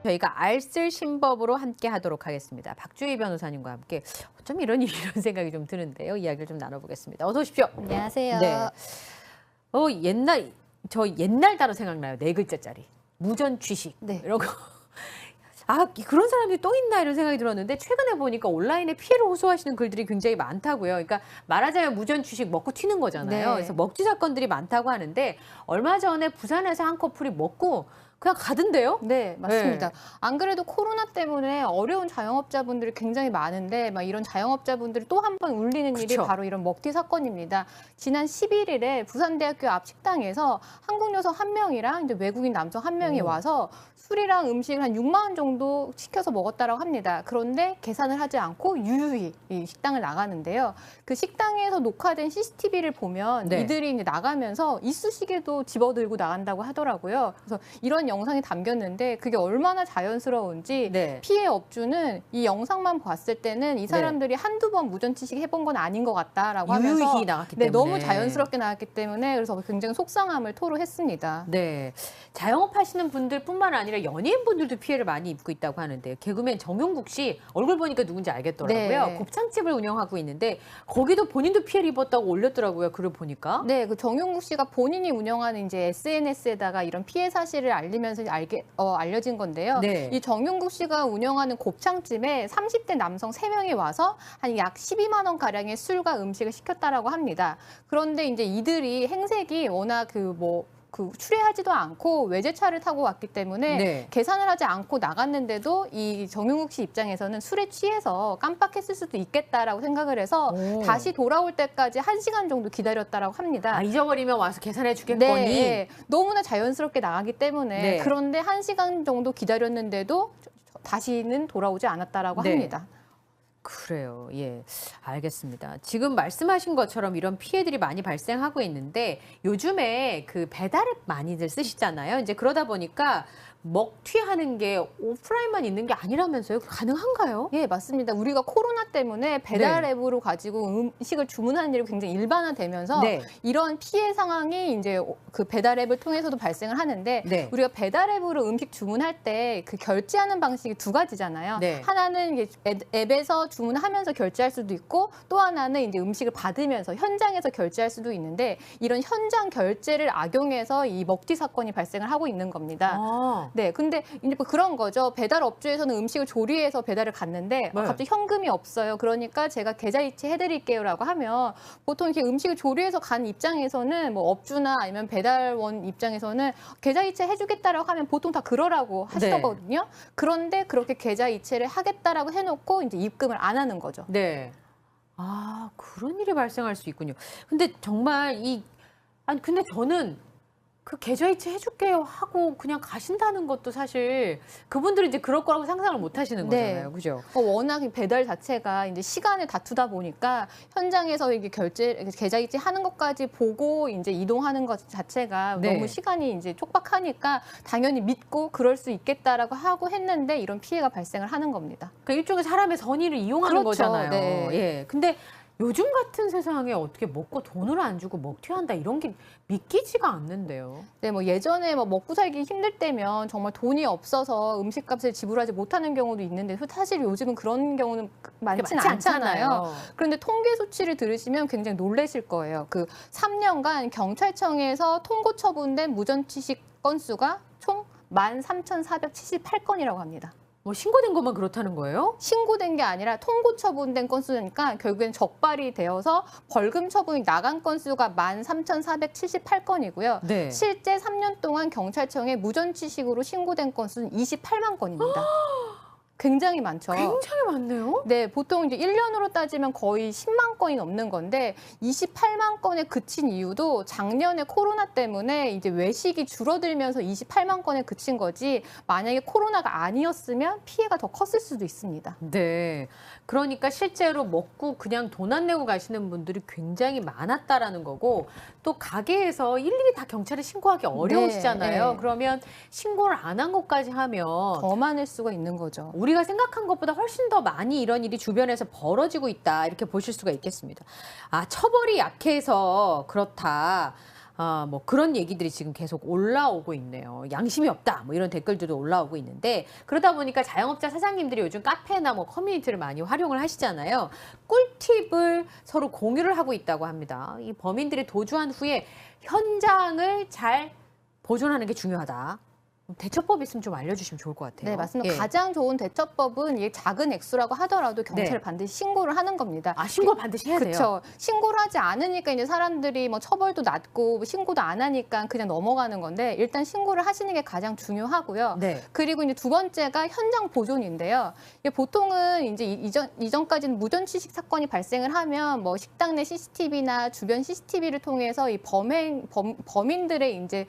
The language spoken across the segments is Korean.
저희가 알쓸신법으로 함께 하도록 하겠습니다. 박주희 변호사님과 함께 어쩜 이런 이런 생각이 좀 드는데요. 이야기를 좀 나눠보겠습니다. 어서 오십시오. 안녕하세요. 네. 옛날 단어 생각나요. 네 글자짜리. 무전취식. 네. 이런 거. 아, 그런 사람들이 또 있나 이런 생각이 들었는데 최근에 보니까 온라인에 피해를 호소하시는 글들이 굉장히 많다고요. 그러니까 말하자면 무전취식 먹고 튀는 거잖아요. 네. 그래서 먹튀 사건들이 많다고 하는데 얼마 전에 부산에서 한 커플이 먹고 그냥 가던데요? 네, 맞습니다. 네. 안 그래도 코로나 때문에 어려운 자영업자분들이 굉장히 많은데 막 이런 자영업자분들이 또 한 번 울리는 일이 그쵸. 바로 이런 먹튀 사건입니다. 지난 11일에 부산대학교 앞 식당에서 한국 여성 한 명이랑 이제 외국인 남성 한 명이 와서 술이랑 음식을 한 6만 원 정도 시켜서 먹었다라고 합니다. 그런데 계산을 하지 않고 유유히 이 식당을 나가는데요. 그 식당에서 녹화된 CCTV를 보면 네. 이들이 이제 나가면서 이쑤시개도 집어들고 나간다고 하더라고요. 그래서 이런 영상이 담겼는데 그게 얼마나 자연스러운지 네. 피해 업주는 이 영상만 봤을 때는 이 사람들이 한두 번 무전취식 해본 건 아닌 것 같다라고 하면서 유유히 나갔기 네, 때문에. 너무 자연스럽게 나왔기 때문에 그래서 굉장히 속상함을 토로했습니다. 네. 자영업 하시는 분들뿐만 아니라 연예인분들도 피해를 많이 입고 있다고 하는데 개그맨 정용국 씨 얼굴 보니까 누군지 알겠더라고요. 네. 곱창집을 운영하고 있는데 거기도 본인도 피해를 입었다고 올렸더라고요. 글을 보니까. 네, 그 정용국 씨가 본인이 운영하는 이제 SNS에다가 이런 피해 사실을 알리면서 알려진 건데요. 네. 이 정용국 씨가 운영하는 곱창집에 30대 남성 3명이 와서 한 약 12만 원 가량의 술과 음식을 시켰다라고 합니다. 그런데 이제 이들이 행색이 워낙 출애하지도 않고 외제차를 타고 왔기 때문에 네. 계산을 하지 않고 나갔는데도 이 정용국 씨 입장에서는 술에 취해서 깜빡했을 수도 있겠다라고 생각을 해서 오. 다시 돌아올 때까지 1시간 정도 기다렸다라고 합니다. 아, 잊어버리면 와서 계산해 주겠거니. 네, 너무나 자연스럽게 나가기 때문에 네. 그런데 1시간 정도 기다렸는데도 다시는 돌아오지 않았다라고 네. 합니다. 그래요. 예. 알겠습니다. 지금 말씀하신 것처럼 이런 피해들이 많이 발생하고 있는데 요즘에 그 배달앱 많이들 쓰시잖아요. 이제 그러다 보니까 먹튀하는 게 오프라인만 있는 게 아니라면서요? 가능한가요? 예, 맞습니다. 우리가 코로나 때문에 배달 앱으로 가지고 음식을 주문하는 일이 굉장히 일반화되면서 네. 이런 피해 상황이 이제 그 배달 앱을 통해서도 발생을 하는데 네. 우리가 배달 앱으로 음식 주문할 때 그 결제하는 방식이 두 가지잖아요. 네. 하나는 이제 앱에서 주문하면서 결제할 수도 있고 또 하나는 이제 음식을 받으면서 현장에서 결제할 수도 있는데 이런 현장 결제를 악용해서 이 먹튀 사건이 발생을 하고 있는 겁니다. 아. 네, 근데 이제 뭐 그런 거죠. 배달 업주에서는 음식을 조리해서 배달을 갔는데 네. 갑자기 현금이 없어요. 그러니까 제가 계좌이체 해드릴게요라고 하면 보통 이렇게 음식을 조리해서 간 입장에서는 뭐 업주나 아니면 배달원 입장에서는 계좌이체 해주겠다라고 하면 보통 다 그러라고 하시거든요. 그런데 그렇게 계좌이체를 하겠다라고 해놓고 이제 입금을 안 하는 거죠. 네. 아, 그런 일이 발생할 수 있군요. 근데 정말 아니, 근데 저는 그 계좌이체 해줄게요 하고 그냥 가신다는 것도 사실 그분들은 이제 그럴 거라고 상상을 못 하시는 네. 거잖아요. 그죠? 워낙 이 배달 자체가 이제 시간을 다투다 보니까 현장에서 이게 계좌이체 하는 것까지 보고 이제 이동하는 것 자체가 네. 너무 시간이 이제 촉박하니까 당연히 믿고 그럴 수 있겠다라고 하고 했는데 이런 피해가 발생을 하는 겁니다. 그러니까 일종의 사람의 선의를 이용하는 그렇죠. 거잖아요. 네. 예. 근데 요즘 같은 세상에 어떻게 먹고 돈을 안 주고 먹튀한다 이런 게 믿기지가 않는데요. 네, 뭐 예전에 뭐 먹고 살기 힘들 때면 정말 돈이 없어서 음식값을 지불하지 못하는 경우도 있는데 사실 요즘은 그런 경우는 많지는 않잖아요. 그런데 통계 수치를 들으시면 굉장히 놀라실 거예요. 그 3년간 경찰청에서 통고 처분된 무전취식 건수가 총 13,478건이라고 합니다. 뭐 신고된 것만 그렇다는 거예요? 신고된 게 아니라 통고 처분된 건수니까 결국엔 적발이 되어서 벌금 처분이 나간 건수가 13,478건이고요. 네. 실제 3년 동안 경찰청에 무전취식으로 신고된 건수는 28만 건입니다. 굉장히 많죠. 굉장히 많네요. 네, 보통 이제 1년으로 따지면 거의 10만 건이 넘는 건데 28만 건에 그친 이유도 작년에 코로나 때문에 이제 외식이 줄어들면서 28만 건에 그친 거지 만약에 코로나가 아니었으면 피해가 더 컸을 수도 있습니다. 네. 그러니까 실제로 먹고 그냥 돈 안 내고 가시는 분들이 굉장히 많았다라는 거고 또 가게에서 일일이 다 경찰에 신고하기 어려우시잖아요. 네. 그러면 신고를 안 한 것까지 하면 더 많을 수가 있는 거죠. 우리가 생각한 것보다 훨씬 더 많이 이런 일이 주변에서 벌어지고 있다 이렇게 보실 수가 있겠습니다. 아, 처벌이 약해서 그렇다. 뭐 그런 얘기들이 지금 계속 올라오고 있네요. 양심이 없다. 뭐 이런 댓글들도 올라오고 있는데 그러다 보니까 자영업자 사장님들이 요즘 카페나 뭐 커뮤니티를 많이 활용을 하시잖아요. 꿀팁을 서로 공유를 하고 있다고 합니다. 이 범인들이 도주한 후에 현장을 잘 보존하는 게 중요하다. 대처법 있으면 좀 알려주시면 좋을 것 같아요. 네, 맞습니다. 예. 가장 좋은 대처법은 이 작은 액수라고 하더라도 경찰에 네. 반드시 신고를 하는 겁니다. 아, 신고 반드시 해야 돼요. 그렇죠. 신고를 하지 않으니까 이제 사람들이 뭐 처벌도 낮고 뭐 신고도 안 하니까 그냥 넘어가는 건데 일단 신고를 하시는 게 가장 중요하고요. 네. 그리고 이제 두 번째가 현장 보존인데요. 이게 보통은 이제 이전까지는 무전취식 사건이 발생을 하면 뭐 식당 내 CCTV나 주변 CCTV를 통해서 이 범인들의 이제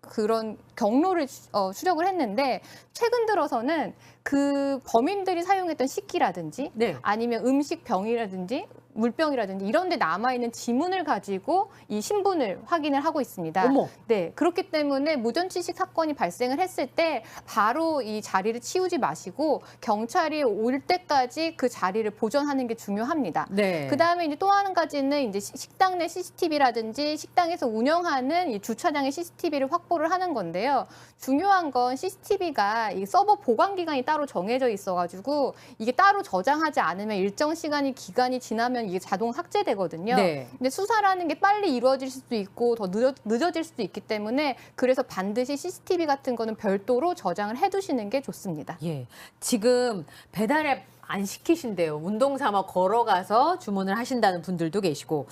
그런 경로를 추적을 했는데 최근 들어서는 그 범인들이 사용했던 식기라든지 네. 아니면 음식병이라든지 물병이라든지 이런 데 남아있는 지문을 가지고 이 신분을 확인을 하고 있습니다. 어머. 네, 그렇기 때문에 무전취식 사건이 발생을 했을 때 바로 이 자리를 치우지 마시고 경찰이 올 때까지 그 자리를 보존하는 게 중요합니다. 네. 그다음에 이제 또 한 가지는 이제 식당 내 CCTV라든지 식당에서 운영하는 이 주차장의 CCTV를 확보를 하는 건데요. 중요한 건 CCTV가 이 서버 보관 기간이 따로 정해져 있어가지고 이게 따로 저장하지 않으면 일정 기간이 지나면 이게 자동 삭제되거든요. 네. 근데 수사라는 게 빨리 이루어질 수도 있고 더 늦어질 수도 있기 때문에 그래서 반드시 CCTV 같은 거는 별도로 저장을 해두시는 게 좋습니다. 예. 지금 배달앱 안 시키신대요. 운동 삼아 걸어가서 주문을 하신다는 분들도 계시고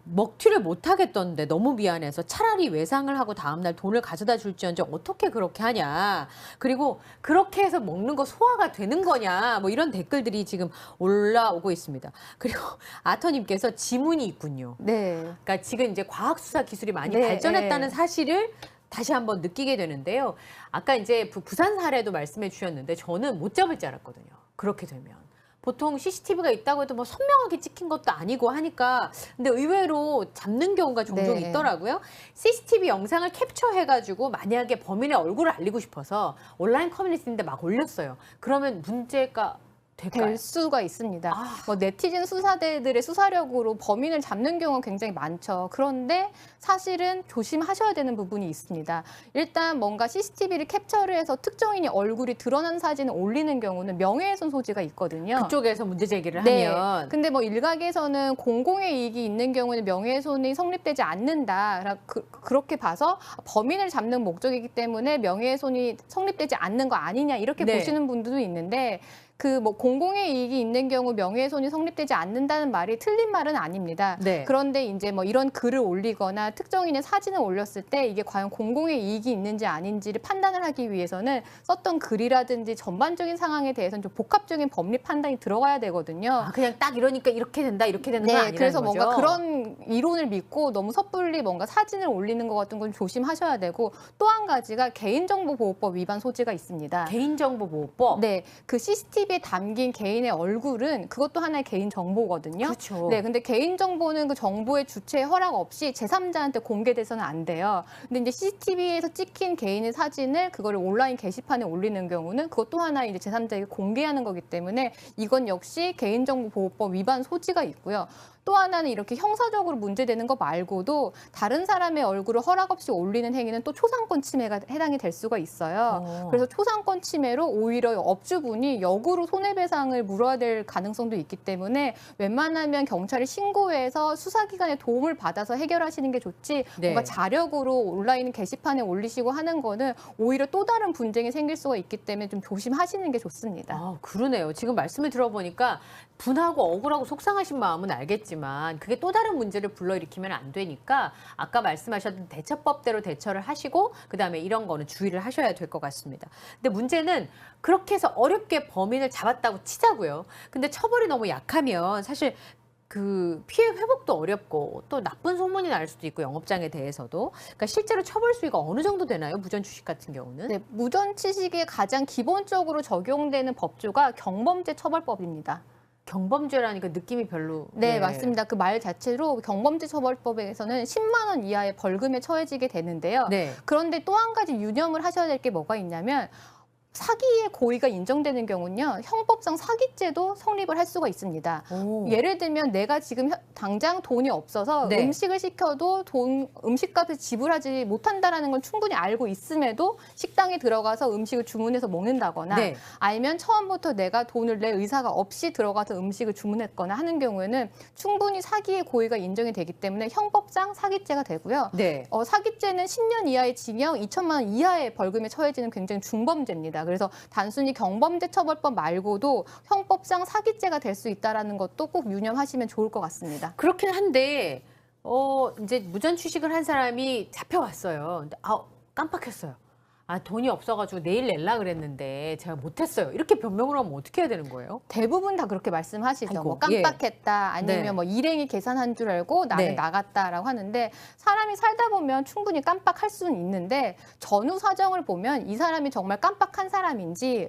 먹튀를 못 하겠던데 너무 미안해서 차라리 외상을 하고 다음날 돈을 가져다 줄지언정 어떻게 그렇게 하냐. 그리고 그렇게 해서 먹는 거 소화가 되는 거냐. 뭐 이런 댓글들이 지금 올라오고 있습니다. 그리고 아터님께서 지문이 있군요. 네. 그러니까 지금 이제 과학수사 기술이 많이 네, 발전했다는 네. 사실을 다시 한번 느끼게 되는데요. 아까 이제 부산 사례도 말씀해 주셨는데 저는 못 잡을 줄 알았거든요. 그렇게 되면. 보통 CCTV가 있다고 해도 뭐 선명하게 찍힌 것도 아니고 하니까 근데 의외로 잡는 경우가 종종 네. 있더라고요. CCTV 영상을 캡처해가지고 만약에 범인의 얼굴을 알리고 싶어서 온라인 커뮤니티인데 막 올렸어요. 그러면 문제가 될까요? 될 수가 있습니다. 아. 뭐 네티즌 수사대들의 수사력으로 범인을 잡는 경우가 굉장히 많죠. 그런데 사실은 조심하셔야 되는 부분이 있습니다. 일단 뭔가 CCTV를 캡처를 해서 특정인의 얼굴이 드러난 사진을 올리는 경우는 명예훼손 소지가 있거든요. 그쪽에서 문제 제기를 네. 하면 근데 뭐 일각에서는 공공의 이익이 있는 경우는 명예훼손이 성립되지 않는다. 그렇게 봐서 범인을 잡는 목적이기 때문에 명예훼손이 성립되지 않는 거 아니냐 이렇게 네. 보시는 분들도 있는데 그 뭐 공공의 이익이 있는 경우 명예훼손이 성립되지 않는다는 말이 틀린 말은 아닙니다. 네. 그런데 이제 뭐 이런 글을 올리거나 특정인의 사진을 올렸을 때 이게 과연 공공의 이익이 있는지 아닌지를 판단을 하기 위해서는 썼던 글이라든지 전반적인 상황에 대해서는 좀 복합적인 법리 판단이 들어가야 되거든요. 아, 그냥 딱 이러니까 이렇게 된다 이렇게 되는 건 네, 아니라는 그래서 거죠. 뭔가 그런 이론을 믿고 너무 섣불리 뭔가 사진을 올리는 것 같은 건 조심하셔야 되고 또 한 가지가 개인정보보호법 위반 소지가 있습니다. 개인정보보호법. 네, 그 CCTV에 담긴 개인의 얼굴은 그것도 하나의 개인 정보거든요. 그렇죠. 네, 근데 개인 정보는 그 정보의 주체의 허락 없이 제3자한테 공개돼서는 안 돼요. 근데 이제 CCTV에서 찍힌 개인의 사진을 그거를 온라인 게시판에 올리는 경우는 그것도 하나 이제 제3자에게 공개하는 거기 때문에 이건 역시 개인정보보호법 위반 소지가 있고요. 또 하나는 이렇게 형사적으로 문제되는 거 말고도 다른 사람의 얼굴을 허락 없이 올리는 행위는 또 초상권 침해가 해당이 될 수가 있어요. 그래서 초상권 침해로 오히려 업주분이 역으로 손해배상을 물어야 될 가능성도 있기 때문에 웬만하면 경찰에 신고해서 수사기관의 도움을 받아서 해결하시는 게 좋지 네. 뭔가 자력으로 온라인 게시판에 올리시고 하는 거는 오히려 또 다른 분쟁이 생길 수가 있기 때문에 좀 조심하시는 게 좋습니다. 아, 그러네요. 지금 말씀을 들어보니까 분하고 억울하고 속상하신 마음은 알겠지만 그게 또 다른 문제를 불러일으키면 안 되니까 아까 말씀하셨던 대처법대로 대처를 하시고 그다음에 이런 거는 주의를 하셔야 될 것 같습니다. 근데 문제는 그렇게 해서 어렵게 범인을 잡았다고 치자고요. 근데 처벌이 너무 약하면 사실 그 피해 회복도 어렵고 또 나쁜 소문이 날 수도 있고 영업장에 대해서도 그러니까 실제로 처벌 수위가 어느 정도 되나요? 무전취식 같은 경우는? 네, 무전취식에 가장 기본적으로 적용되는 법조가 경범죄 처벌법입니다. 경범죄라니까 느낌이 별로. 네, 예. 맞습니다. 그 말 자체로 경범죄 처벌법에서는 10만 원 이하의 벌금에 처해지게 되는데요. 네. 그런데 또 한 가지 유념을 하셔야 될 게 뭐가 있냐면 사기의 고의가 인정되는 경우는요, 형법상 사기죄도 성립을 할 수가 있습니다. 오. 예를 들면 내가 지금 당장 돈이 없어서 네. 음식을 시켜도 음식값을 지불하지 못한다라는 건 충분히 알고 있음에도 식당에 들어가서 음식을 주문해서 먹는다거나 네. 아니면 처음부터 내가 돈을 낼 의사가 없이 들어가서 음식을 주문했거나 하는 경우에는 충분히 사기의 고의가 인정이 되기 때문에 형법상 사기죄가 되고요. 네. 사기죄는 10년 이하의 징역, 2천만 원 이하의 벌금에 처해지는 굉장히 중범죄입니다. 그래서 단순히 경범죄처벌법 말고도 형법상 사기죄가 될 수 있다는 것도 꼭 유념하시면 좋을 것 같습니다. 그렇긴 한데 이제 무전 취식을 한 사람이 잡혀왔어요. 근데 깜빡했어요. 돈이 없어가지고 내일 낼라 그랬는데 제가 못했어요. 이렇게 변명을 하면 어떻게 해야 되는 거예요? 대부분 다 그렇게 말씀하시죠. 아이고, 뭐 깜빡했다, 아니면 네. 뭐 일행이 계산한 줄 알고 나는 네. 나갔다라고 하는데 사람이 살다 보면 충분히 깜빡할 수는 있는데 전후 사정을 보면 이 사람이 정말 깜빡한 사람인지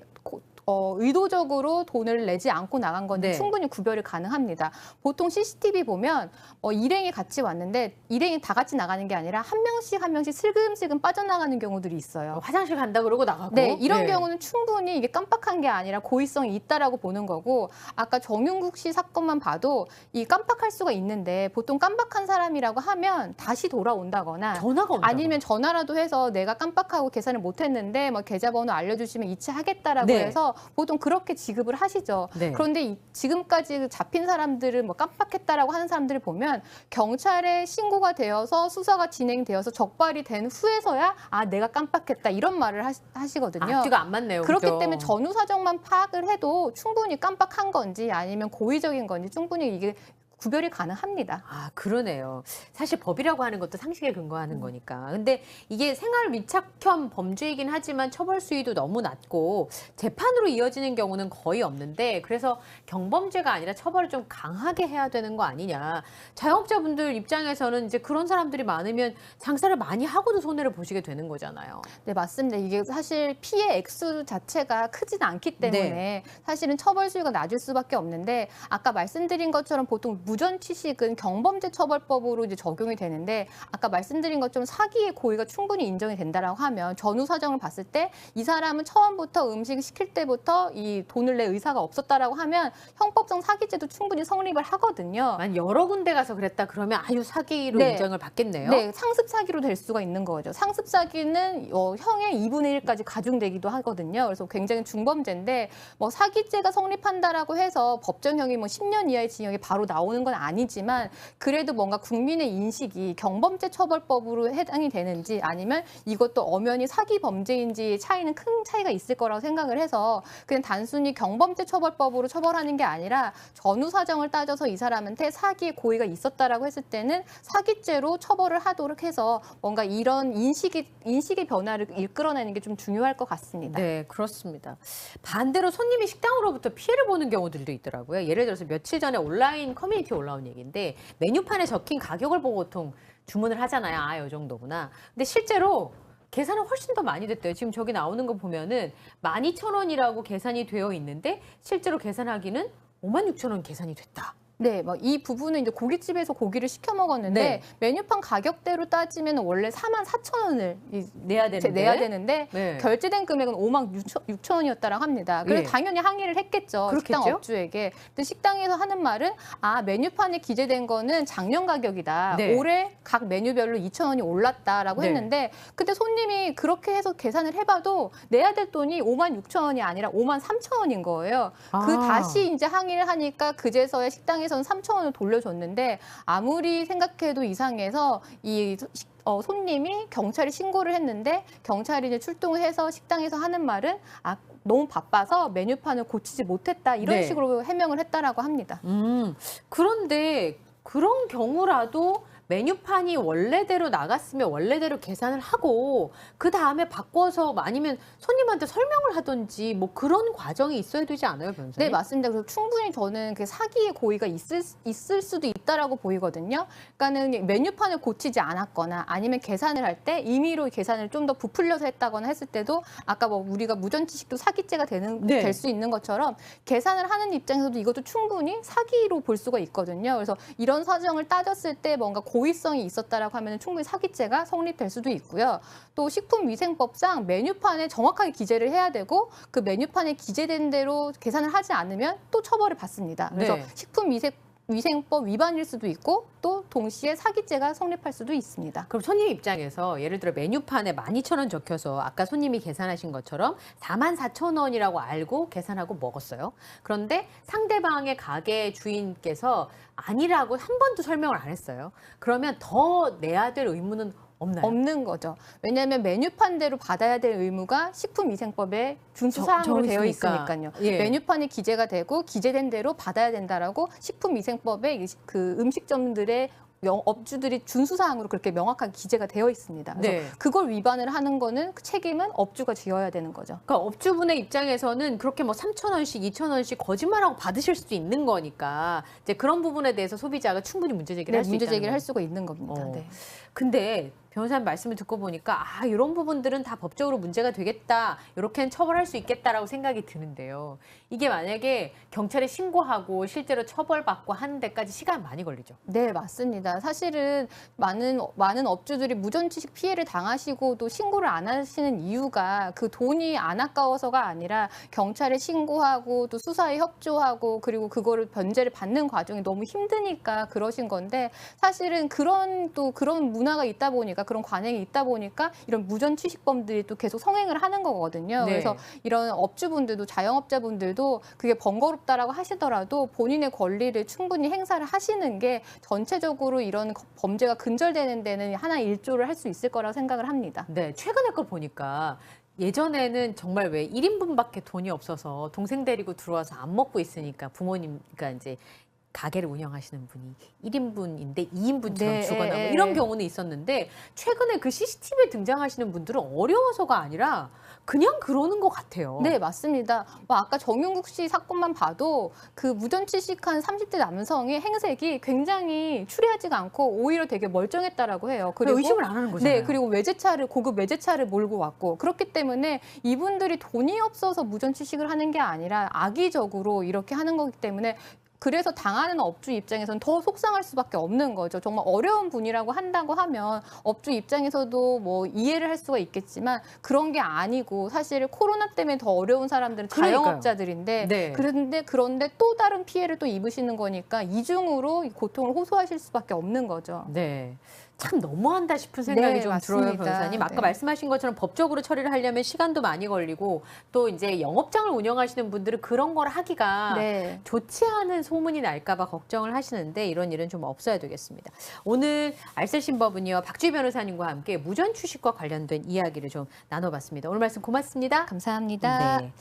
의도적으로 돈을 내지 않고 나간 건지 네. 충분히 구별이 가능합니다. 보통 CCTV 보면 일행이 같이 왔는데 일행이 다 같이 나가는 게 아니라 한 명씩 슬금슬금 빠져나가는 경우들이 있어요. 화장실 간다 그러고 나가고. 네, 이런 네. 경우는 충분히 이게 깜빡한 게 아니라 고의성이 있다라고 보는 거고 아까 정윤국 씨 사건만 봐도 이 깜빡할 수가 있는데 보통 깜빡한 사람이라고 하면 다시 돌아온다거나 전화가 온다. 아니면 전화라도 해서 내가 깜빡하고 계산을 못했는데 뭐 계좌번호 알려주시면 이체하겠다라고 네. 해서 보통 그렇게 지급을 하시죠. 네. 그런데 지금까지 잡힌 사람들은 뭐 깜빡했다라고 하는 사람들을 보면 경찰에 신고가 되어서 수사가 진행되어서 적발이 된 후에서야 내가 깜빡했다 이런 말을 하시거든요. 앞뒤가 안 맞네요. 그렇기 그죠? 때문에 전후 사정만 파악을 해도 충분히 깜빡한 건지 아니면 고의적인 건지 충분히 이게 구별이 가능합니다. 그러네요. 사실 법이라고 하는 것도 상식에 근거하는 거니까. 근데 이게 생활 밀착형 범죄이긴 하지만 처벌 수위도 너무 낮고 재판으로 이어지는 경우는 거의 없는데 그래서 경범죄가 아니라 처벌을 좀 강하게 해야 되는 거 아니냐. 자영업자분들 입장에서는 이제 그런 사람들이 많으면 장사를 많이 하고도 손해를 보시게 되는 거잖아요. 네, 맞습니다. 이게 사실 피해 액수 자체가 크진 않기 때문에 네. 사실은 처벌 수위가 낮을 수밖에 없는데 아까 말씀드린 것처럼 보통 무전 취식은 경범죄 처벌법으로 이제 적용이 되는데 아까 말씀드린 것처럼 사기의 고의가 충분히 인정이 된다라고 하면 전후 사정을 봤을 때 이 사람은 처음부터 음식을 시킬 때부터 이 돈을 낼 의사가 없었다라고 하면 형법상 사기죄도 충분히 성립을 하거든요. 만 여러 군데 가서 그랬다 그러면 사기로 네. 인정을 받겠네요. 네, 상습 사기로 될 수가 있는 거죠. 상습 사기는 형의 2분의 1까지 가중되기도 하거든요. 그래서 굉장히 중범죄인데 뭐 사기죄가 성립한다라고 해서 법정형이 뭐 10년 이하의 징역이 바로 나오는 건 아니지만 그래도 뭔가 국민의 인식이 경범죄 처벌법으로 해당이 되는지 아니면 이것도 엄연히 사기 범죄인지 차이는 큰 차이가 있을 거라고 생각을 해서 그냥 단순히 경범죄 처벌법으로 처벌하는 게 아니라 전후 사정을 따져서 이 사람한테 사기의 고의가 있었다라고 했을 때는 사기죄로 처벌을 하도록 해서 뭔가 이런 인식의 변화를 이끌어내는 게 좀 중요할 것 같습니다. 네, 그렇습니다. 반대로 손님이 식당으로부터 피해를 보는 경우들도 있더라고요. 예를 들어서 며칠 전에 온라인 커뮤니티에 올라온 얘기인데 메뉴판에 적힌 가격을 보고 보통 주문을 하잖아요. 이 정도구나. 근데 실제로 계산은 훨씬 더 많이 됐대요. 지금 저기 나오는 거 보면은 12,000원이라고 계산이 되어 있는데 실제로 계산하기는 56,000원 계산이 됐다. 네, 뭐 이 부분은 이제 고깃집에서 고기를 시켜 먹었는데 네. 메뉴판 가격대로 따지면 원래 44,000원을 내야 되는데. 네. 결제된 금액은 56,000원이었다라고 합니다. 그래서 예. 당연히 항의를 했겠죠. 그렇겠죠? 식당 업주에게. 근데 식당에서 하는 말은 메뉴판에 기재된 거는 작년 가격이다. 네. 올해 각 메뉴별로 2,000원이 올랐다라고 네. 했는데 근데 손님이 그렇게 해서 계산을 해봐도 내야 될 돈이 56,000원이 아니라 53,000원인 거예요. 그 다시 이제 항의를 하니까 그제서야 식당에서는 3,000원을 돌려줬는데 아무리 생각해도 이상해서 손님이 경찰에 신고를 했는데 경찰이 이제 출동을 해서 식당에서 하는 말은 너무 바빠서 메뉴판을 고치지 못했다 이런 네. 식으로 해명을 했다라고 합니다. 그런데 그런 경우라도 메뉴판이 원래대로 나갔으면 원래대로 계산을 하고 그 다음에 바꿔서 아니면 손님한테 설명을 하든지 뭐 그런 과정이 있어야 되지 않아요, 변호사님? 네, 맞습니다. 그래서 충분히 저는 그 사기의 고의가 있을 수도 있다라고 보이거든요. 그러니까는 메뉴판을 고치지 않았거나 아니면 계산을 할 때 임의로 계산을 좀 더 부풀려서 했다거나 했을 때도 아까 뭐 우리가 무전취식도 사기죄가 될 수 있는 것처럼 계산을 하는 입장에서도 이것도 충분히 사기로 볼 수가 있거든요. 그래서 이런 사정을 따졌을 때 뭔가 고의성이 있었다라고 하면 충분히 사기죄가 성립될 수도 있고요. 또 식품위생법상 메뉴판에 정확하게 기재를 해야 되고 그 메뉴판에 기재된 대로 계산을 하지 않으면 또 처벌을 받습니다. 그래서 네. 식품위생법 위반일 수도 있고 또 동시에 사기죄가 성립할 수도 있습니다. 그럼 손님 입장에서 예를 들어 메뉴판에 12,000원 적혀서 아까 손님이 계산하신 것처럼 44,000원이라고 알고 계산하고 먹었어요. 그런데 상대방의 가게 주인께서 아니라고 한 번도 설명을 안 했어요. 그러면 더 내야 될 의무는 없나요? 없는 거죠. 왜냐하면 메뉴판대로 받아야 될 의무가 식품위생법에 준수 사항으로 되어 있으니까. 있으니까요. 예. 메뉴판에 기재가 되고 기재된 대로 받아야 된다라고 식품위생법에 그 음식점들의 업주들이 준수 사항으로 그렇게 명확하게 기재가 되어 있습니다. 그래서 네. 그걸 위반을 하는 거는 그 책임은 업주가 지어야 되는 거죠. 그러니까 업주분의 입장에서는 그렇게 뭐 3,000원씩, 2,000원씩 거짓말하고 받으실 수도 있는 거니까 이제 그런 부분에 대해서 소비자가 충분히 문제 제기를 할 수 문제 있다는 제기를 할 거죠. 수가 있는 겁니다. 네. 근데 변호사님 말씀을 듣고 보니까 이런 부분들은 다 법적으로 문제가 되겠다. 이렇게는 처벌할 수 있겠다라고 생각이 드는데요. 이게 만약에 경찰에 신고하고 실제로 처벌받고 하는 데까지 시간 많이 걸리죠. 네, 맞습니다. 사실은 많은 업주들이 무전취식 피해를 당하시고도 신고를 안 하시는 이유가 그 돈이 안 아까워서가 아니라 경찰에 신고하고 또 수사에 협조하고 그리고 그거를 변제를 받는 과정이 너무 힘드니까 그러신 건데 사실은 그런 문화가 있다 보니까 그런 관행이 있다 보니까 이런 무전취식범들이 또 계속 성행을 하는 거거든요. 네. 그래서 이런 업주분들도 자영업자분들도 그게 번거롭다라고 하시더라도 본인의 권리를 충분히 행사를 하시는 게 전체적으로 이런 범죄가 근절되는 데는 하나의 일조를 할 수 있을 거라고 생각을 합니다. 네, 최근에 거 보니까 예전에는 정말 왜 1인분밖에 돈이 없어서 동생 데리고 들어와서 안 먹고 있으니까 부모님, 그러니까 이제 가게를 운영하시는 분이 1인분인데 2인분처럼 네, 주거나 뭐 이런 경우는 있었는데 최근에 그 CCTV에 등장하시는 분들은 어려워서가 아니라 그냥 그러는 것 같아요. 네, 맞습니다. 아까 정윤국 씨 사건만 봐도 그 무전취식한 30대 남성의 행색이 굉장히 추리하지가 않고 오히려 되게 멀쩡했다라고 해요. 그리고 의심을 안 하는 거잖아요. 네, 그리고 고급 외제차를 몰고 왔고 그렇기 때문에 이분들이 돈이 없어서 무전취식을 하는 게 아니라 악의적으로 이렇게 하는 거기 때문에 그래서 당하는 업주 입장에서는 더 속상할 수밖에 없는 거죠. 정말 어려운 분이라고 한다고 하면 업주 입장에서도 뭐 이해를 할 수가 있겠지만 그런 게 아니고 사실 코로나 때문에 더 어려운 사람들은 자영업자들인데 네. 그런데 또 다른 피해를 또 입으시는 거니까 이중으로 이 고통을 호소하실 수밖에 없는 거죠. 네. 참 너무한다 싶은 생각이 네, 좀 맞습니다. 들어요, 변호사님. 아까 네. 말씀하신 것처럼 법적으로 처리를 하려면 시간도 많이 걸리고 또 이제 영업장을 운영하시는 분들은 그런 걸 하기가 네. 좋지 않은 소문이 날까 봐 걱정을 하시는데 이런 일은 좀 없어야 되겠습니다. 오늘 알쓸신법은요, 박주희 변호사님과 함께 무전취식과 관련된 이야기를 좀 나눠봤습니다. 오늘 말씀 고맙습니다. 감사합니다. 네.